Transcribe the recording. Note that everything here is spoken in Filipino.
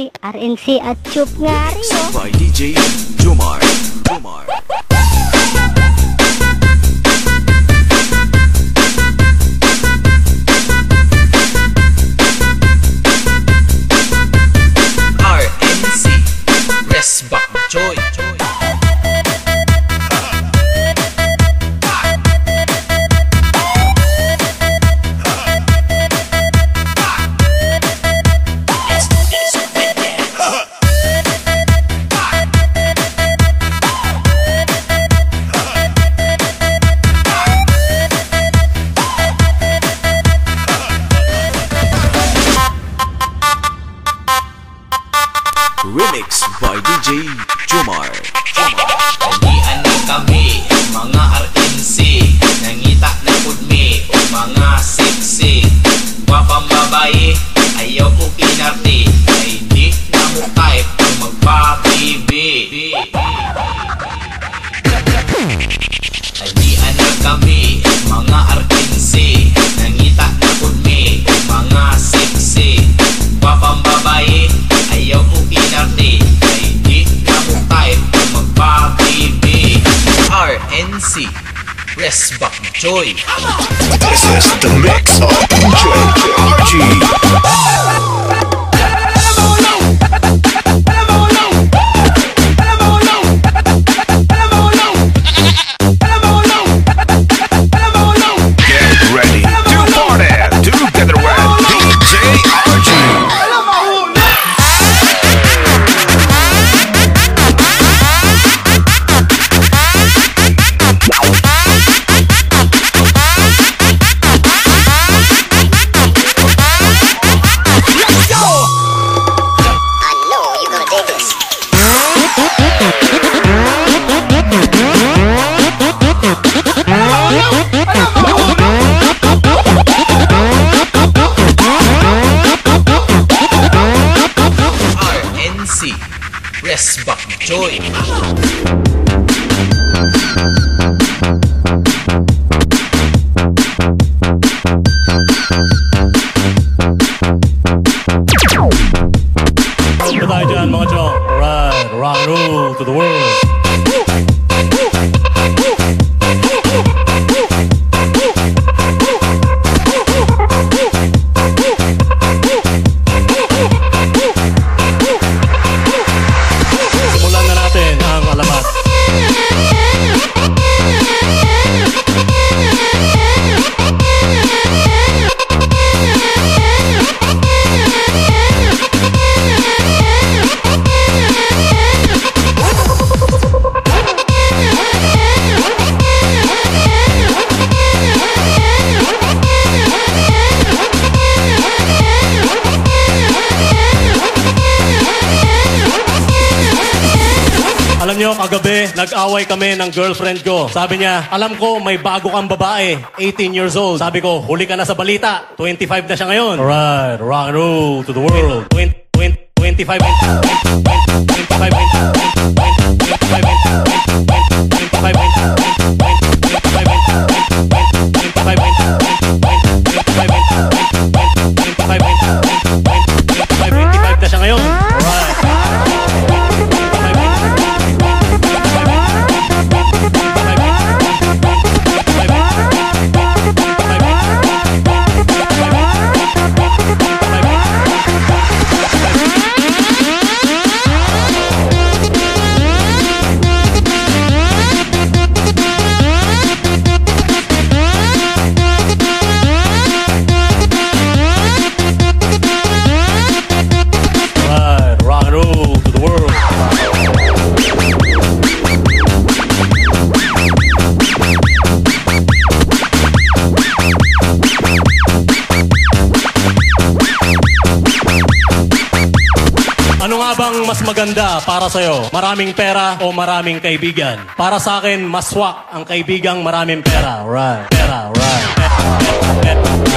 DJ RNC at Chup nga rin, oh. By DJ Jomar. RNC, rest back joy. Remix by DJ Jomar. Kalian na kami, mga RNC. Nangita na kudmi, mga sexy. Wapambabae, ayaw ko kinarti. Ay di na mo type kung magpabibi. Kalian na kami, mga RNC. Nangita na kudmi, mga sexy. Wapambabae, ayaw ko kinarti. Ay di na mo type kung magpabibi. RNC, rest back joy. This is the mix of DJ RG. Rest back joy. Tayo dyan mga chong. Alright, rock and roll to the world. Simulan na natin ang alamat. Alam nyo, kagabi, nag-away kami ng girlfriend ko. Sabi niya, alam ko, may bago kang babae, 18 years old. Sabi ko, huli ka na sa balita, 25 na siya ngayon. Alright, rock and roll to the world. 25 na siya ngayon. Alright. Ano nga bang mas maganda para sa'yo? Maraming pera o maraming kaibigan? Para sa akin, mas swak ang kaibigang maraming pera. Right. Pera, right. Pera, right.